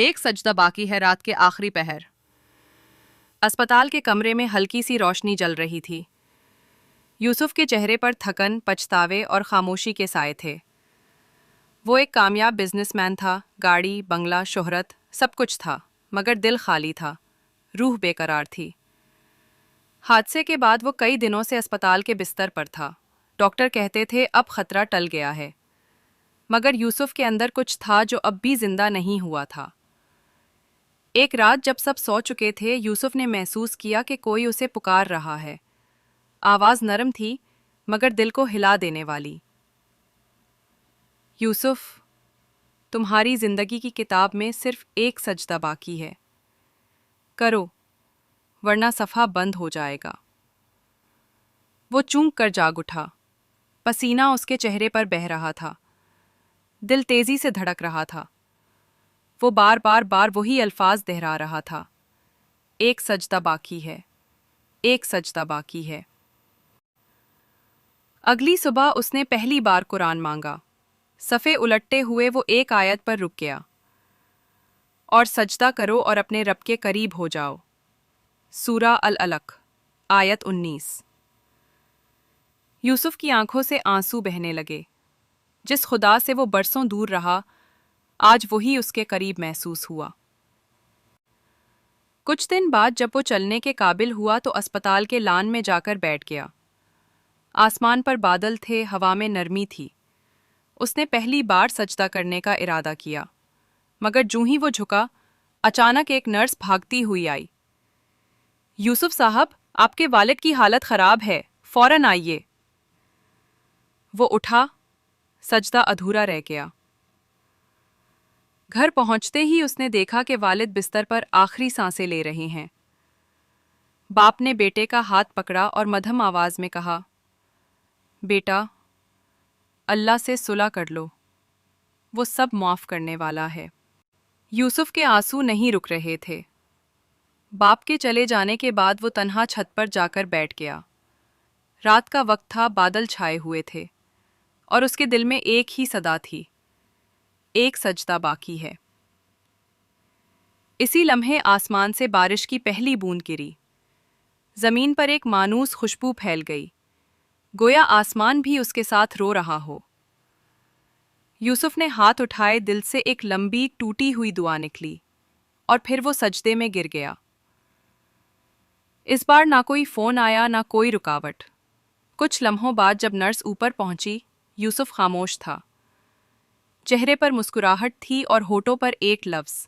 ایک سجدہ باقی ہے رات کے آخری پہر۔ اسپتال کے کمرے میں ہلکی سی روشنی جل رہی تھی۔ یوسف کے چہرے پر تھکن، پچھتاوے اور خاموشی کے سائے تھے۔ وہ ایک کامیاب بزنس مین تھا، گاڑی، بنگلہ، شہرت، سب کچھ تھا، مگر دل خالی تھا، روح بے قرار تھی۔ حادثے کے بعد وہ کئی دنوں سے اسپتال کے بستر پر تھا۔ ڈاکٹر کہتے تھے اب خطرہ ٹل گیا ہے، مگر یوسف کے اندر کچھ تھا جو اب بھی زندہ نہیں ہوا تھا۔ ایک رات جب سب سو چکے تھے، یوسف نے محسوس کیا کہ کوئی اسے پکار رہا ہے۔ آواز نرم تھی، مگر دل کو ہلا دینے والی۔ یوسف، تمہاری زندگی کی کتاب میں صرف ایک سجدہ باقی ہے، کرو، ورنہ صفحہ بند ہو جائے گا۔ وہ چونک کر جاگ اٹھا، پسینہ اس کے چہرے پر بہہ رہا تھا، دل تیزی سے دھڑک رہا تھا۔ وہ بار بار وہی الفاظ دہرا رہا تھا، ایک سجدہ باقی ہے، ایک سجدہ باقی ہے۔ اگلی صبح اس نے پہلی بار قرآن مانگا۔ صفحے الٹتے ہوئے وہ ایک آیت پر رک گیا، اور سجدہ کرو اور اپنے رب کے قریب ہو جاؤ۔ سورہ العلق، آیت 19۔ یوسف کی آنکھوں سے آنسو بہنے لگے۔ جس خدا سے وہ برسوں دور رہا، آج وہی اس کے قریب محسوس ہوا۔ کچھ دن بعد جب وہ چلنے کے قابل ہوا تو اسپتال کے لان میں جا کر بیٹھ گیا۔ آسمان پر بادل تھے، ہوا میں نرمی تھی۔ اس نے پہلی بار سجدہ کرنے کا ارادہ کیا، مگر جوں ہی وہ جھکا، اچانک ایک نرس بھاگتی ہوئی آئی۔ یوسف صاحب، آپ کے والد کی حالت خراب ہے، فوراً آئیے۔ وہ اٹھا، سجدہ ادھورا رہ گیا۔ گھر پہنچتے ہی اس نے دیکھا کہ والد بستر پر آخری سانسیں لے رہے ہیں۔ باپ نے بیٹے کا ہاتھ پکڑا اور مدھم آواز میں کہا، بیٹا، اللہ سے صلح کر لو، وہ سب معاف کرنے والا ہے۔ یوسف کے آنسو نہیں رک رہے تھے۔ باپ کے چلے جانے کے بعد وہ تنہا چھت پر جا کر بیٹھ گیا۔ رات کا وقت تھا، بادل چھائے ہوئے تھے، اور اس کے دل میں ایک ہی صدا تھی، ایک سجدہ باقی ہے۔ اسی لمحے آسمان سے بارش کی پہلی بوند گری۔ زمین پر ایک مانوس خوشبو پھیل گئی، گویا آسمان بھی اس کے ساتھ رو رہا ہو۔ یوسف نے ہاتھ اٹھائے، دل سے ایک لمبی ٹوٹی ہوئی دعا نکلی، اور پھر وہ سجدے میں گر گیا۔ اس بار نہ کوئی فون آیا، نہ کوئی رکاوٹ۔ کچھ لمحوں بعد جب نرس اوپر پہنچی، یوسف خاموش تھا۔ چہرے پر مسکراہٹ تھی اور ہونٹوں پر ایک لفظ،